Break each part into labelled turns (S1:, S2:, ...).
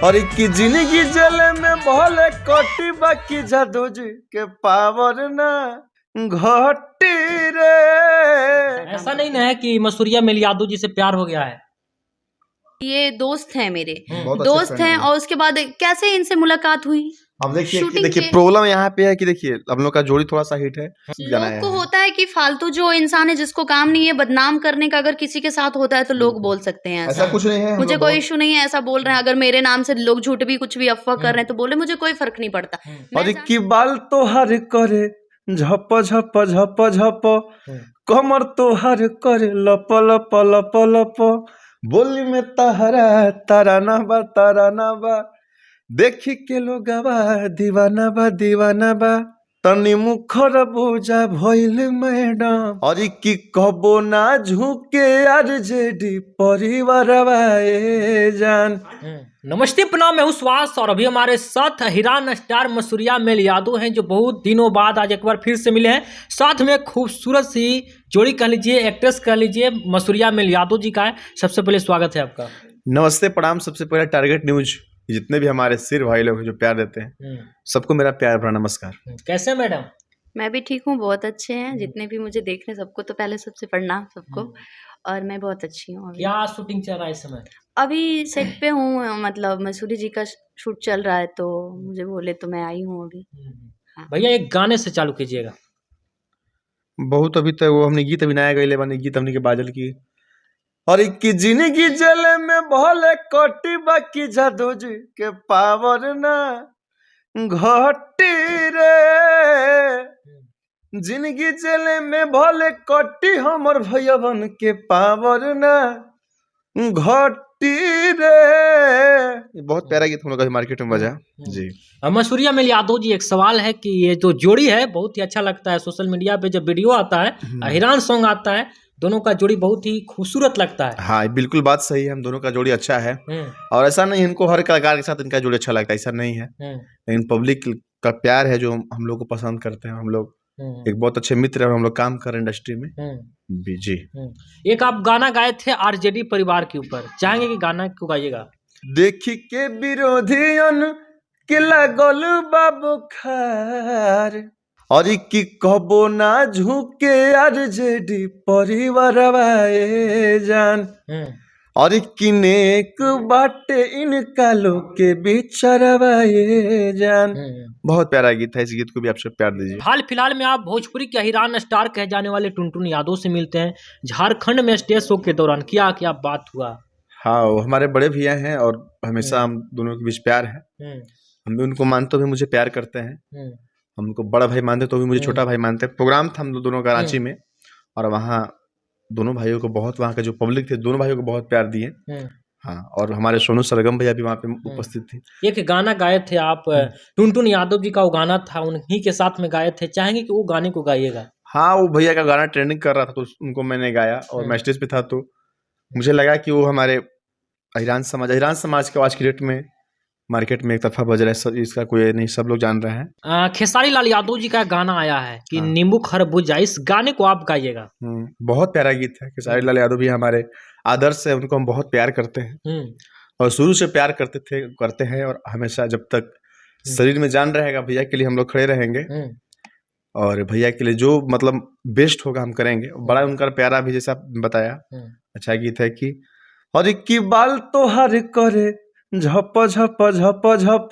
S1: और की जिंदगी जेल में भले कटी बाकी जादू जी के पावर ना घटी रे।
S2: ऐसा नहीं ना है कि मसूरिया मेल यादव जी से प्यार हो गया है।
S3: ये दोस्त हैं मेरे,
S1: बहुत अच्छे
S3: दोस्त
S1: friend
S3: हैं।
S1: हैं।
S3: और उसके बाद कैसे इनसे मुलाकात हुई?
S1: अब देखिए
S3: शूटिंग के
S1: प्रॉब्लम यहाँ पे है कि देखिए हम लोग का जोड़ी थोड़ा सा हिट है।
S3: लोग को होता है कि फालतू जो इंसान है जिसको काम नहीं है बदनाम करने का, अगर किसी के साथ होता है तो लोग बोल सकते हैं
S1: ऐसा कुछ नहीं है। हम
S3: मुझे
S1: लोग
S3: कोई
S1: बहुत-
S3: इशू नहीं है, ऐसा बोल रहे हैं। अगर मेरे नाम से लोग झूठ भी कुछ भी अफवाह कर रहे हैं तो बोले, मुझे कोई फर्क नहीं पड़ता।
S1: और की बाल तोहार करे झप झप झप झप, कमर तोहार करे लप लप लप लप, बोली में तहरा ताराना बा, देखी के लोगवा दीवाना बा, तनी मुखर बुझा भइल मैडम। और की कबो ना झुके आरजेडी परिवार जान।
S2: नमस्ते प्रणाम, मैं हूं सुहास और अभी हमारे साथ हिरान स्टार मसूरिया मेल यादव हैं जो बहुत दिनों बाद आज एक बार फिर से मिले हैं। साथ में खूबसूरत सी जोड़ी कह लीजिए, एक्ट्रेस कह लीजिए, मसूरिया मेल यादव जी का है। सबसे पहले स्वागत है आपका।
S1: नमस्ते प्रणाम। सबसे पहले टारगेट न्यूज जितने भी हमारे सिर भाई लोग जो प्यार देते हैं सबको मेरा प्यार भरा नमस्कार।
S2: कैसे मैडम?
S3: मैं भी ठीक हूँ, बहुत अच्छे हैं। जितने भी मुझे देख रहे हैं सबको तो पहले सबसे प्रणाम सबको। और मैं बहुत अच्छी हूँ। अभी
S2: क्या शूटिंग चल रहा है इस समय?
S3: अभी सेट पे हूँ, मतलब मसूरी जी का शूट चल रहा है तो मुझे बोले तो मैं आई हूँ अभी।
S2: भैया एक गाने से चालू कीजिएगा।
S1: बहुत अभी तक वो हमने गीत अभी नया गईले बानी, गीत हमने के बाजल की। और की जिंदगी जेल में भले कटी बाकी जादू जी के पावर ना घटी रे। जिंदगी जेल में भले कटी हमर भैयावन के पावर ना घटी रे। बहुत प्यारा गीत हम लोग मार्केट में बजा जी।
S2: मसूरिया मेल यादव जी, एक सवाल है कि ये जो जोड़ी है बहुत ही अच्छा लगता है। सोशल मीडिया पे जब वीडियो आता है, हिरान सॉन्ग आता है, दोनों का जोड़ी बहुत ही खूबसूरत लगता है।
S1: हाँ बिल्कुल बात सही है, हम दोनों का जोड़ी अच्छा है। और ऐसा नहीं इनको हर कलाकार के साथ इनका जोड़ी अच्छा लगता है, ऐसा नहीं है। लेकिन पब्लिक का प्यार है जो हम लोग को पसंद करते हैं। हम लोग एक बहुत अच्छे मित्र हैं और हम लोग काम कर रहे हैं इंडस्ट्री में भी जी।
S2: एक आप गाना गाए थे आरजेडी परिवार के ऊपर, चाहेंगे कि गाना को गाइएगा?
S1: देखी के विरोधियन के लागल बाबू खार, और की कबो ना झुके आरजेडी परिवार जान। और की नेक बाटे इनका लोग के बिचारवाए जान। बहुत प्यारा गीत है, इस गीत को भी आप सब प्यार दीजिए।
S2: हाल फिलहाल में आप भोजपुरी के हिरान स्टार कहे जाने वाले टुनटुन यादव से मिलते हैं झारखंड में स्टेज शो के दौरान, क्या क्या बात हुआ?
S1: हाँ वो हमारे बड़े भैया हैं और हमेशा हम दोनों के बीच प्यार है। हम भी उनको मानते हुए मुझे प्यार करते हैं। हम उनको बड़ा भाई मानते तो भी मुझे छोटा भाई मानते हैं। प्रोग्राम था हम दोनों का रांची में, और वहाँ दोनों भाइयों को बहुत, वहाँ का जो पब्लिक थे दोनों भाइयों को बहुत प्यार दिए। हाँ, और हमारे सोनू सरगम भैया भी वहाँ पे उपस्थित थे।
S2: एक गाना गाए थे आप, टुनटुन यादव जी का वो गाना था, उन्हीं के साथ में गाए थे, चाहेंगे कि वो गाने को गाइएगा?
S1: हाँ वो भैया का गाना ट्रेंडिंग कर रहा था तो उनको मैंने गाया, और मैं स्टेज पे था तो मुझे लगा कि वो हमारे हिरान समाज के आज की डेट में मार्केट में एक तरफा बज रहा है, सब इसका कोई नहीं, सब लोग जान रहे हैं।
S2: खेसारी लाल यादव जी का गाना आया है कि नींबू खरबूजा, इस गाने को आप गाइएगा।
S1: बहुत प्यारा गीत है। खेसारी लाल यादव भी हमारे आदर्श है, उनको हम बहुत प्यार करते हैं और शुरू से प्यार करते हैं, और हमेशा जब तक शरीर में जान रहेगा भैया के लिए हम लोग खड़े रहेंगे, और भैया के लिए जो मतलब बेस्ट होगा हम करेंगे। बड़ा उनका प्यारा भी जैसा बताया, अच्छा गीत है कि और की बाल तोहार करे झप झप झप झप,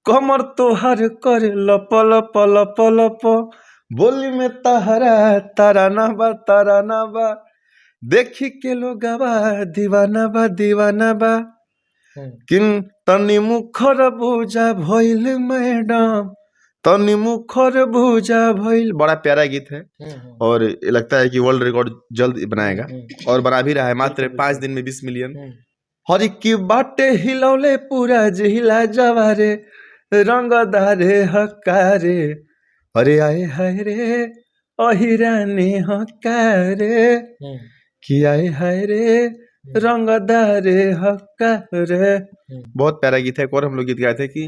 S1: कमर तोहार करे लप लप लप लप, बोली में तहरा ताराना बा, देखी के लोगवा दीवाना बा, किन तनी मुखर बुझा भइल मैडम, तनी मुखर बुझा भइल। बड़ा प्यारा गीत है और लगता है कि वर्ल्ड रिकॉर्ड जल्द बनाएगा, और बना भी रहा है। मात्र 5 दिन में 20 मिलियन। हर की बाटे हिलौले पूरा जिला जवारे, रंगदारे हकारे, अरे आए हाय रे अहिरानी हकारे, कि आए हाय रे रंगदारे हकारे। बहुत प्यारा गीत है। और हम लोग गीत गाए थे कि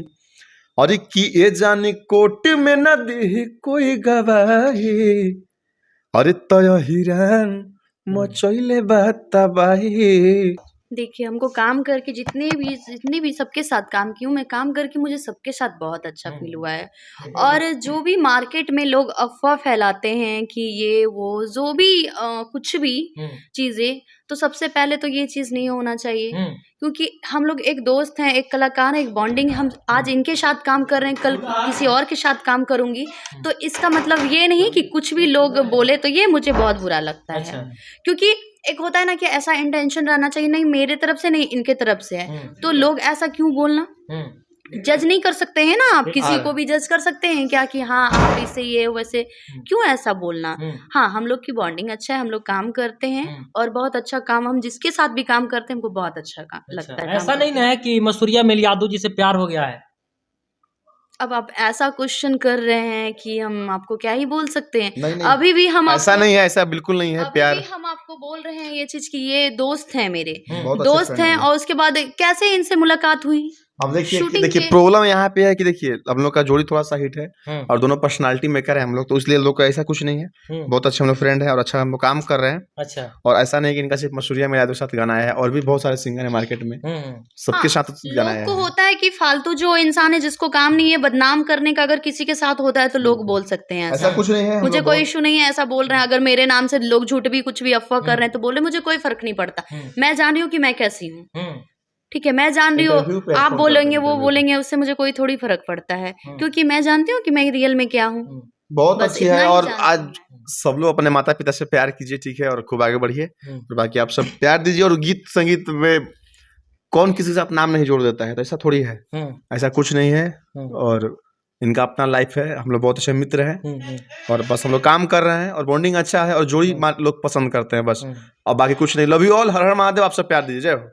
S1: अरे की ये जानी कोर्ट में न दी कोई गवाही, अरे तय हिरान मचैले बात तबाही,
S3: देखिए, हमको काम करके जितने भी सबके साथ काम की हूँ मैं, काम करके मुझे सबके साथ बहुत अच्छा फ़ील हुआ है। और जो भी मार्केट में लोग अफ़वाह फैलाते हैं कि ये वो जो भी कुछ भी चीज़ें, तो सबसे पहले तो ये चीज़ नहीं होना चाहिए, क्योंकि हम लोग एक दोस्त हैं, एक कलाकार हैं, एक बॉन्डिंग है। हम आज इनके साथ काम कर रहे हैं, कल किसी और के साथ काम करूँगी, तो इसका मतलब ये नहीं कि कुछ भी लोग बोले तो ये मुझे बहुत बुरा लगता है।
S2: अच्छा।
S3: क्योंकि एक होता है ना कि ऐसा इंटेंशन रहना चाहिए, नहीं मेरे तरफ से नहीं इनके तरफ से है, तो लोग ऐसा क्यों बोलना? जज नहीं कर सकते हैं ना आप, किसी को भी जज कर सकते हैं क्या कि हाँ आप इससे ये वैसे, क्यों ऐसा बोलना? हाँ, हम लोग की बॉन्डिंग अच्छा है, हम लोग काम करते हैं और बहुत अच्छा काम, हम जिसके साथ भी काम करते हैं हमको बहुत अच्छा लगता है काम
S2: ऐसा नहीं
S3: करके।
S2: ना है कि मसूरिया मेल यादव जी से प्यार हो गया है?
S3: अब आप ऐसा क्वेश्चन कर रहे हैं कि हम आपको क्या ही बोल सकते हैं।
S1: नहीं नहीं,
S3: अभी भी हम
S1: ऐसा
S3: आपको
S1: नहीं है, ऐसा बिल्कुल नहीं है।
S3: अभी
S1: प्यार
S3: भी हम आपको बोल रहे हैं ये चीज कि ये दोस्त हैं मेरे,
S1: बहुत अच्छे
S3: दोस्त
S1: फ्रेंड
S3: हैं।
S1: हैं।
S3: और उसके बाद कैसे इनसे मुलाकात हुई?
S1: अब देखिए
S3: शूटिंग
S1: देखिए
S3: के
S1: प्रॉब्लम यहाँ पे है कि देखिए हम लोग का जोड़ी थोड़ा सा हिट है और दोनों पर्सनालिटी मेकर है हम लोग, तो इसलिए लोग का ऐसा कुछ नहीं है। बहुत अच्छे हम लोग फ्रेंड है और अच्छा हम लोग काम कर रहे हैं।
S2: अच्छा।
S1: और ऐसा नहीं कि इनका सिर्फ मसूरिया में यादव के साथ गाना आया है, और भी बहुत सारे सिंगर है मार्केट में, सबके
S3: हाँ,
S1: साथ गाना आया
S3: लोग को
S1: है।
S3: होता है कि फालतू जो इंसान है जिसको काम नहीं है बदनाम करने का, अगर किसी के साथ होता है तो लोग बोल सकते हैं
S1: ऐसा कुछ नहीं है, हम
S3: मुझे
S1: लोग
S3: कोई
S1: बहुत-
S3: इशू नहीं है, ऐसा बोल रहे हैं। अगर मेरे नाम से लोग झूठ भी कुछ भी अफवाह कर रहे हैं तो बोले, मुझे कोई फर्क नहीं पड़ता। मैं जान रही हूँ कि मैं कैसी हूँ, ठीक है, मैं जान रही
S1: इंटरव्यू पे
S3: हूँ। आप
S1: फोन
S3: बोलेंगे
S1: करते हैं,
S3: वो
S1: इंटरव्यू पे।
S3: बोलेंगे, उससे मुझे कोई थोड़ी फर्क पड़ता है, क्योंकि मैं जानती हूँ कि मैं रियल में क्या हूँ।
S1: बहुत
S3: बस
S1: अच्छे
S3: इतना
S1: हैं।
S3: ही
S1: और
S3: जानती
S1: आज
S3: हूँ मैं।
S1: सब लोग अपने माता पिता से प्यार कीजिए, ठीक है, और खूब आगे बढ़िए। और बाकी आप सब प्यार दीजिए। और गीत संगीत में कौन किसी के साथ नाम नहीं जोड़ देता है, तो ऐसा थोड़ी है, ऐसा कुछ नहीं है। और इनका अपना लाइफ है, हम लोग बहुत अच्छे मित्र हैं और बस हम लोग काम कर रहे हैं और बॉन्डिंग अच्छा है और जोड़ी लोग पसंद करते हैं बस। और बाकी कुछ नहीं। लव यू ऑल, हर हर महादेव। आप सब प्यार दीजिए। जय हो।